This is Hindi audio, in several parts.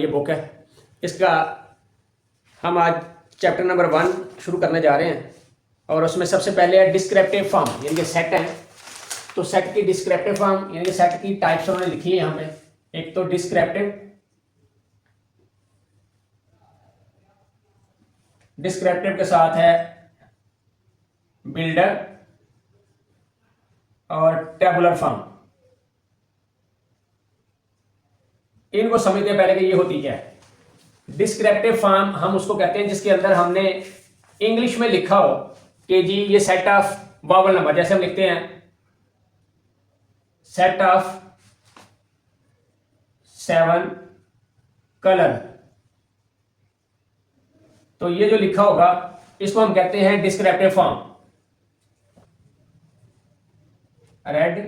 ये बुक है। इसका हम आज चैप्टर नंबर 1 शुरू करने जा रहे हैं और उसमें सबसे पहले है डिस्क्रिप्टिव फॉर्म, यानी कि सेट है। तो सेट की डिस्क्रिप्टिव फॉर्म यानी कि सेट की टाइप्स उन्होंने लिखी है यहाँ पे। एक तो डिस्क्रिप्टिव के साथ है बिल्डर और टेबुलर फॉर्म। इनको समझते हैं पहले कि ये होती क्या है। डिस्क्रिप्टिव फॉर्म हम उसको कहते हैं जिसके अंदर हमने इंग्लिश में लिखा हो कि जी ये सेट ऑफ वावल नंबर, जैसे हम लिखते हैं सेट ऑफ 7 कलर। तो ये जो लिखा होगा इसको हम कहते हैं descriptive form. Red,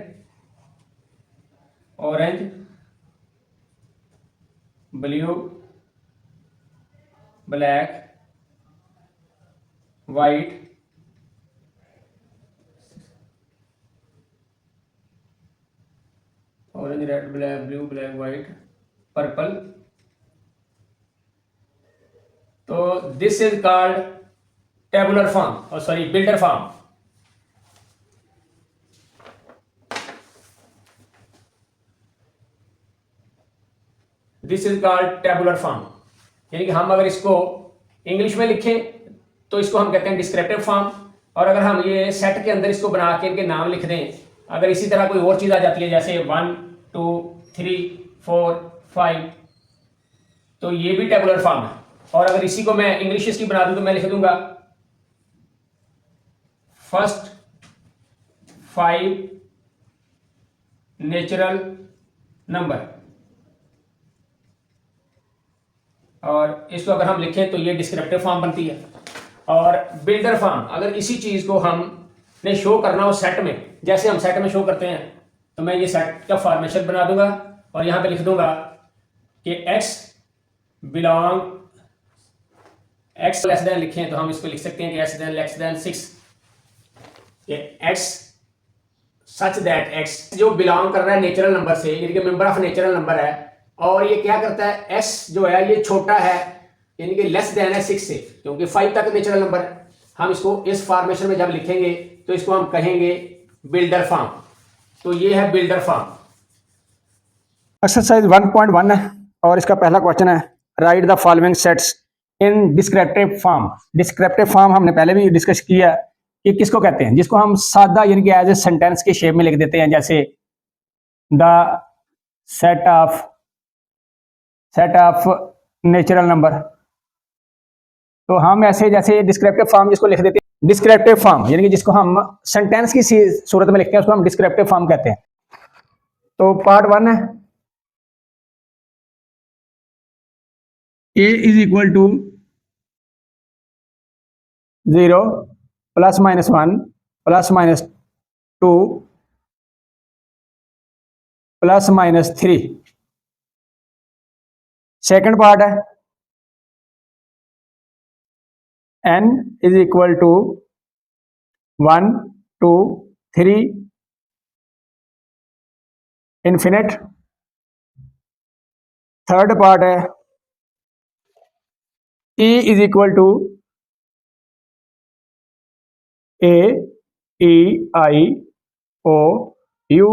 orange, blue, black, white, orange, red, black, blue, black, white, purple. तो this is called tabular form और sorry builder form. This is called tabular form, यानी कि हम अगर इसको इंग्लिश में लिखें तो इसको हम कहते हैं डिस्क्रिप्टिव फॉर्म। और अगर हम ये सेट के अंदर इसको बना के इनके नाम लिख दें, अगर इसी तरह कोई और चीज आ जाती है जैसे 1 2 3 4 5, तो ये भी टेबुलर फॉर्म है। और अगर इसी को मैं इंग्लिश इसकी बना दूं तो मैं लिख दूंगा फर्स्ट 5 नेचुरल नंबर। और इसको अगर हम लिखें तो ये डिस्क्रिप्टिव फॉर्म बनती है। और बिल्डर फॉर्म, अगर इसी चीज को हमने शो करना हो सेट में, जैसे हम सेट में शो करते हैं, तो मैं ये सेट का फॉर्मेशन बना दूंगा और यहां पे लिख दूंगा कि x belong, x less than लिखें तो हम इसको लिख सकते हैं कि x लेस देन 6, कि x सच दैट x जो बिलोंग कर रहा है नेचुरल नंबर से, यानी कि मेंबर ऑफ नेचुरल नंबर है, और ये क्या करता है, s जो है ये छोटा है यानी कि लेस देन है 6 से, क्योंकि 5 तक नेचुरल नंबर है। हम इसको इस फॉर्मेशन में जब लिखेंगे तो इसको हम कहेंगे बिल्डर फॉर्म। तो ये है बिल्डर फॉर्म। एक्सरसाइज 1.1 है और इसका पहला क्वेश्चन है right the following sets in descriptive form. Descriptive form हमने पहले भी डिस्कस किया कि किसको कहते हैं, जिसको हम सादा यानी कि एज ए सेंटेंस के शेप में लिख देते हैं, जैसे the set of natural number. तो हम ऐसे जैसे डिस्क्रिप्टिव फॉर्म जिसको लिख देते हैं, डिस्क्रिप्टिव फॉर्म यानी कि जिसको हम सेंटेंस की सूरत में लिखते हैं उसको हम डिस्क्रिप्टिव फॉर्म कहते हैं। तो पार्ट 1 है a is equal to 0 plus minus 1 plus minus 2 plus minus 3। Second part है n is equal to 1 2 3 infinite. Third part है e is equal to a e i o u।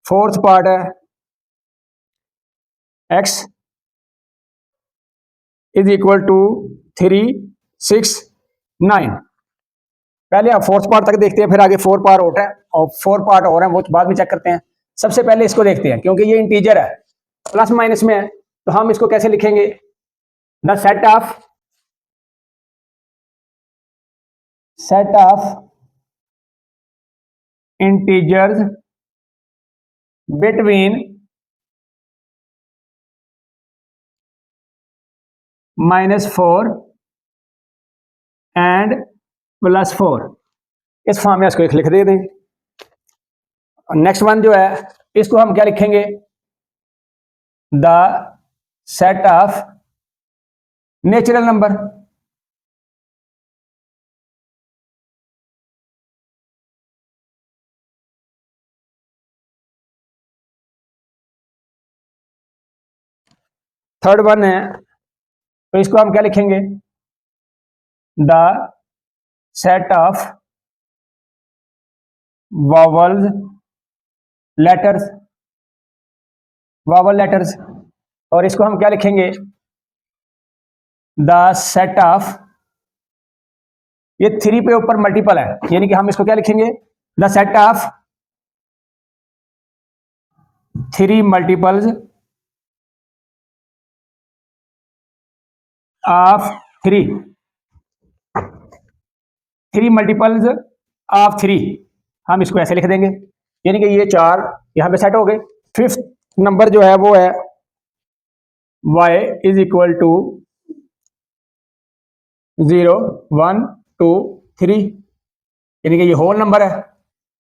Fourth part है x इज इक्वल टू 3 6 9। पहले आप फोर्थ पार्ट तक देखते हैं, फिर आगे 4 पार्ट होता है और 4 पार्ट और हैं वो बाद में चेक करते हैं। सबसे पहले इसको देखते हैं, क्योंकि ये इंटीजर है, प्लस माइनस में है, तो हम इसको कैसे लिखेंगे, the set of integers between -4 and +4। इस फॉर्म में इसको एक लिख देते हैं। नेक्स्ट वन जो है इसको हम क्या लिखेंगे, the set of natural number. Third one है, तो इसको हम क्या लिखेंगे? The set of vowels letters, vowel letters. और इसको हम क्या लिखेंगे? द सेट ऑफ, ये थ्री पे ऊपर मल्टीपल है, यानी कि हम इसको क्या लिखेंगे? The set of three multiples of three, three multiples of three, हम इसको ऐसे लिख देंगे, यानी कि ये चार यहां पे सेट हो गए। फिफ्थ नंबर जो है वो है y इज इक्वल टू 0 1 2 3, यानी कि ये होल नंबर है।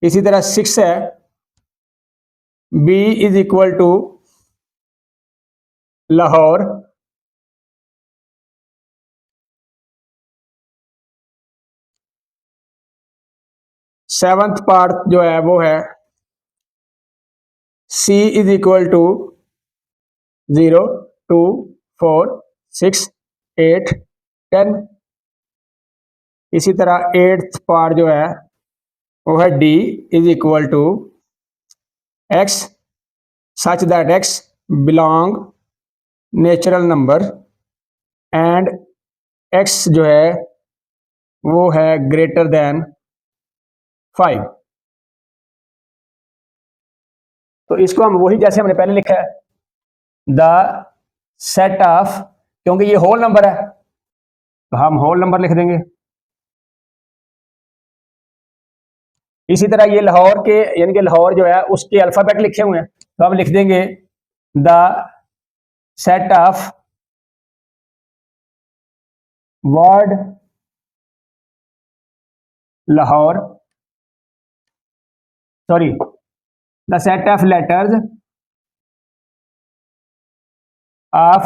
इसी तरह 6 है, b is equal to Lahore, seventh part जो है वो है c इज इक्वल टू 0 2 4 6 8 10। इसी तरह एट्थ पार्ट जो है वो है d is equal to x such that x belong natural number and x जो है वो है ग्रेटर देन 5। तो इसको हम वही जैसे हमने पहले लिखा है, द सेट ऑफ, क्योंकि ये होल नंबर है तो हम होल नंबर लिख देंगे। इसी तरह ये लाहौर के, यानी कि लाहौर जो है उसके अल्फाबेट लिखे हुए हैं, तो हम लिख देंगे the set of word Lahore, sorry, the set of letters of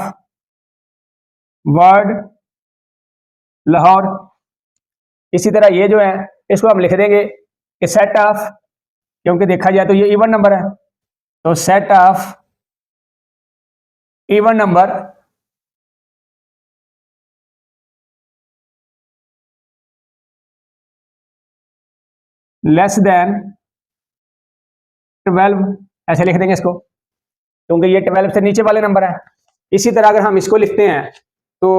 word Lahore. इसी तरह ये जो है इसको हम लिख देंगे कि सेट ऑफ, क्योंकि देखा जाए तो ये इवन नंबर है, तो set of even number less than 12, ऐसे लिख देंगे इसको, क्योंकि ये 12 से नीचे वाले नंबर है। इसी तरह अगर हम इसको लिखते हैं तो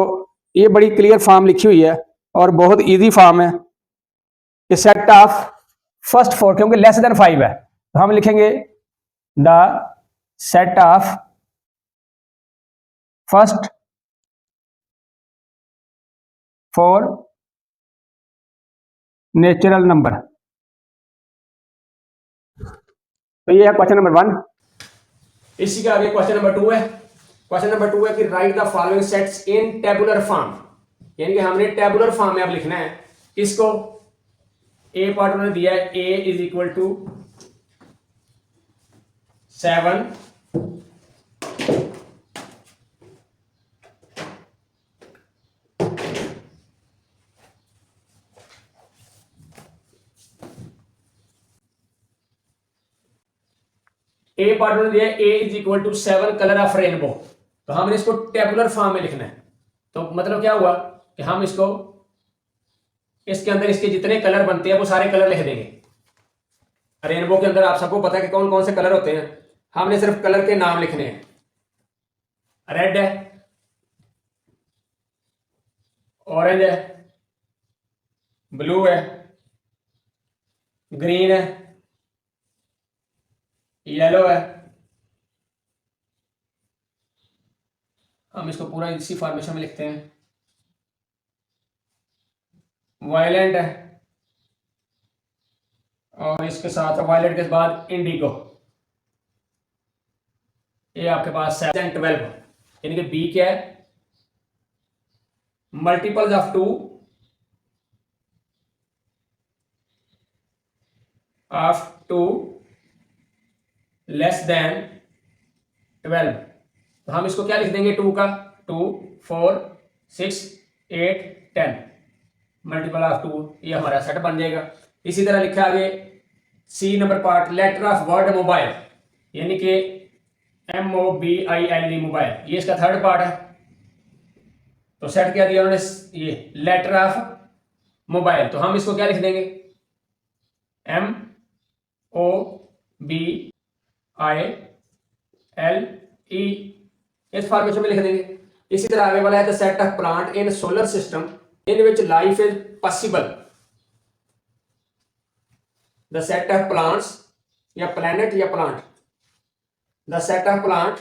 ये बड़ी क्लियर फॉर्म लिखी हुई है और बहुत इजी फॉर्म है कि सेट ऑफ फर्स्ट फोर, क्योंकि लेस देन 5 है तो हम लिखेंगे the set of first four natural number. तो ये है क्वेश्चन नंबर 1। इसी के आगे क्वेश्चन नंबर 2 है। क्वेश्चन नंबर 2 है कि write the following sets in tabular form, यानी कि हमने टेबुलर फॉर्म में अब लिखना है किसको? ए पार्ट उन्होंने दिया है a is equal to 7 a part उन्होंने दिया है a is equal to 7 colour of rainbow, तो हमने इसको टेबुलर फॉर्म में लिखना है। तो मतलब क्या हुआ कि हम इसको इसके अंदर इसके जितने कलर बनते हैं वो सारे कलर लिख देंगे। रेनबो के अंदर आप सबको पता है कि कौन कौन से कलर होते हैं, हमने सिर्फ कलर के नाम लिखने हैं। रेड है, ऑरेंज है, ब्लू है, ग्रीन है, येलो है। हम इसको पूरा इसी फॉर्मेशन में लिखते हैं। वायलेंट है और इसके साथ वायलेट के बाद इंडिगो। ये आपके पास 7 और 12, यानी कि बी क्या है? Multiples of 2 of 2 less than 12। तो हम इसको क्या लिख देंगे? 2 का 2 4 6 8 10 मल्टीपल ऑफ 2, ये हमारा सेट बन जाएगा। इसी तरह लिखा आगे C number part letter of word mobile, यानी कि MOBILE मोबाइल, ये इसका थर्ड पार्ट है। तो सेट क्या दिया उन्होंने, ये लेटर ऑफ मोबाइल, तो हम इसको क्या लिख देंगे, MOBILE, इस फॉर्मेशन में लिख देंगे। इसी तरह आगे वाला है the set of plant in solar system in which life is possible. The set of plants या प्लैनेट या plant, the set of plant,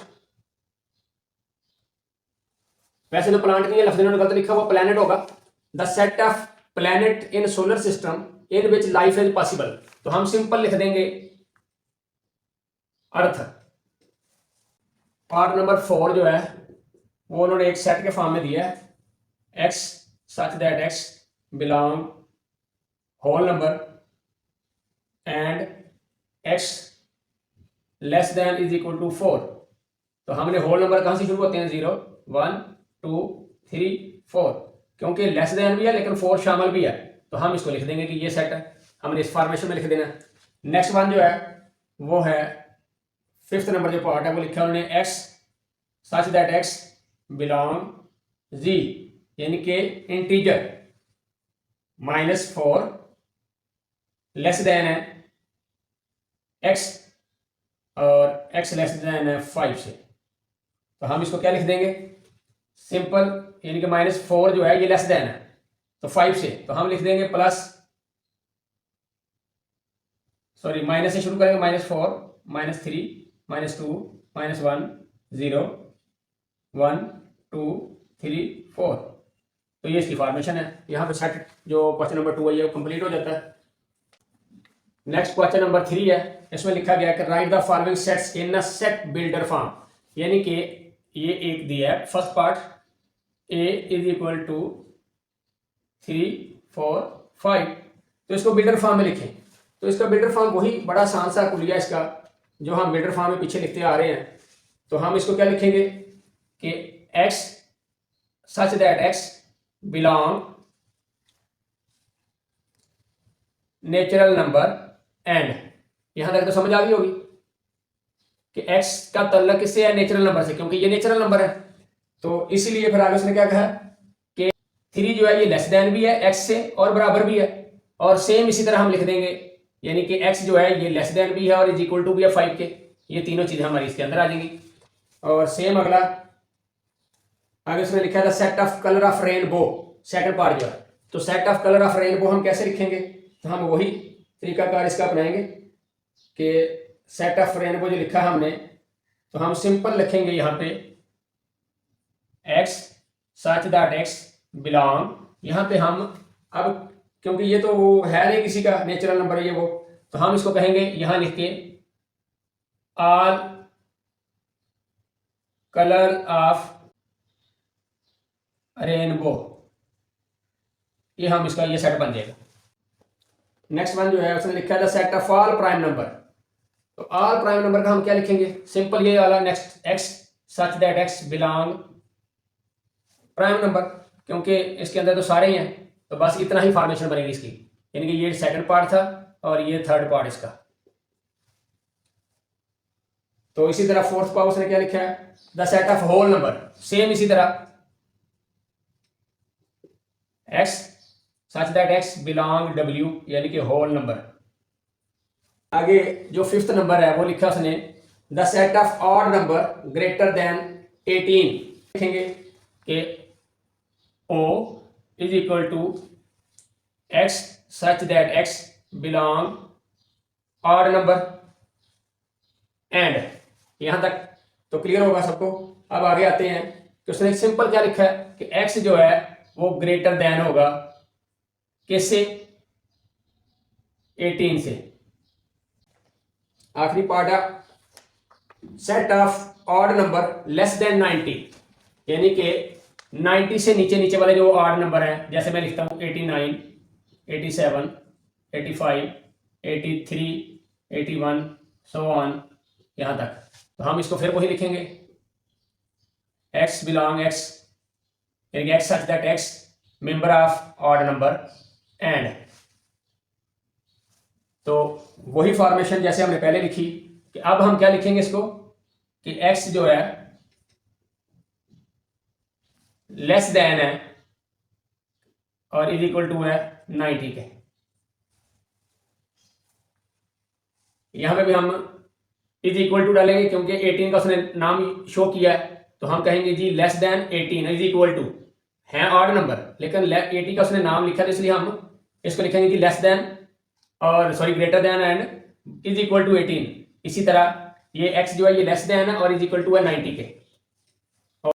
वैसे तो प्लांट नहीं है, लफ्ज इन्होंने गलत लिखा, वो प्लैनेट होगा। The set of planet in solar system in which life is possible, तो हम सिंपल लिख देंगे अर्थ। पार्ट नंबर 4 जो है वो उन्होंने एक सेट के फॉर्म में दिया है, x such that x belong whole number and x less than is equal to 4। तो हमने होल नंबर कहां से शुरू होते हैं, 0 1 2 3 4, क्योंकि लेस देन भी है लेकिन 4 शामिल भी है, तो हम इसको लिख देंगे कि ये सेट है, हमने इस फॉर्मेशन में लिख देना। नेक्स्ट वन जो है वो है 5th नंबर जो पार्ट है, वो लिखा उन्होंने x such that x belong जी, यानी कि इंटीजर -4 लेस देन है एक्स और एक्स लेस देन है 5 से, तो हम इसको क्या लिख देंगे, सिंपल, यानी कि -4 जो है ये लेस देन है तो 5 से, तो हम लिख देंगे प्लस, सॉरी माइनस से शुरू करेंगे, -4 -3 -2 -1 0 1 2 3 4, तो ये इसकी फॉर्मेशन है। यहाँ पे सेट जो क्वेश्चन नंबर 2 है ये कंप्लीट हो जाता है। नेक्स्ट क्वेश्चन नंबर 3 है, इसमें लिखा गया कि write the following sets in a set builder form, यानी कि ये एक दिया है first part, a is equal to 3 4 5, तो इसको बिल्डर फॉर्म में लिखें। तो इसका बिल्डर फॉर्म वही बड़ा आसान सा कुलिया इसका जो हम बिल्डर फॉर्म में पीछे लिखते आ रहे हैं, तो हम इसको क्या लिखेंगे कि x such that x belong natural number and, यहां तक तो समझ आ गई होगी कि x का तल्लक किससे है, नेचुरल नंबर से, क्योंकि ये नेचुरल नंबर है, तो इसीलिए फिर आगे उसने क्या कहा कि 3 जो है ये लेस देन भी है x से और बराबर भी है, और सेम इसी तरह हम लिख देंगे, यानी कि x जो है ये लेस देन भी है और इज इक्वल टू भी है 5 के, ये तीनों चीजें हमारी इसके अंदर आ जाएंगी। और सेम अगला आगे उसने लिखा है set of colour of rainbow, second part जो है, तो set of colour of rainbow हम कैसे लिखेंगे, तो हम वही तरीकाकार इसका अपनाएंगे कि सेट ऑफ रेनबो जो लिखा है हमने, तो हम सिंपल लिखेंगे यहाँ पे x such that x belong, यहाँ पे हम अब क्योंकि ये तो वो है नहीं किसी का नेचुरल नंबर है ये वो, तो हम इसको कहेंगे यहाँ लिख के ऑल कलर ऑफ रेनबो, ये हम इसका ये सेट बन जाएगा। नेक्स्ट वन जो है उसने लिखा है the set of all prime number, तो ऑल प्राइम नंबर का हम क्या लिखेंगे, सिंपल ये वाला next x such that x belong prime number, क्योंकि इसके अंदर तो सारे ही हैं, तो बस इतना ही फॉर्मेशन बनेगी इसकी, यानी कि ये सेकंड पार्ट था और ये थर्ड पार्ट इसका। तो इसी तरह फोर्थ पार्ट उसने क्या लिखा है the set of whole number, same इसी तरह x such that x belong w, यानी कि होल नंबर। आगे जो 5th नंबर है वो लिखा उसने the set of odd number greater than 18, लिखेंगे कि o is equal to x such that x belong odd number and, यहां तक तो क्लियर होगा सबको। अब आगे आते हैं कि उसने सिंपल क्या लिखा है कि x जो है वो ग्रेटर देन होगा किससे, 18 से। आखिरी पार्ट है set of odd number less than 90, यानी कि 90 से नीचे नीचे वाले जो ऑड नंबर हैं, जैसे मैं लिखता हूं 89 87 85 83 81 सो ऑन यहां तक, तो हम इसको फिर वही लिखेंगे x बिलोंग x, यानी x such that x member of odd number and, तो वही फॉर्मेशन जैसे हमने पहले लिखी कि अब हम क्या लिखेंगे इसको कि x जो है लेस देन है और इज इक्वल टू है 90 के। यहां पे भी हम इज इक्वल टू डालेंगे क्योंकि 18 का उसने नाम शो किया है, तो हम कहेंगे जी less than 18 is equal to, है ऑड नंबर लेकिन 80 का उसने नाम लिखा, तो इसलिए हम इसको लिखेंगे जी लेस देन और sorry greater than and is equal to 18। इसी तरह ये x जो है ये लेस देन है और इज इक्वल टू है 90 के।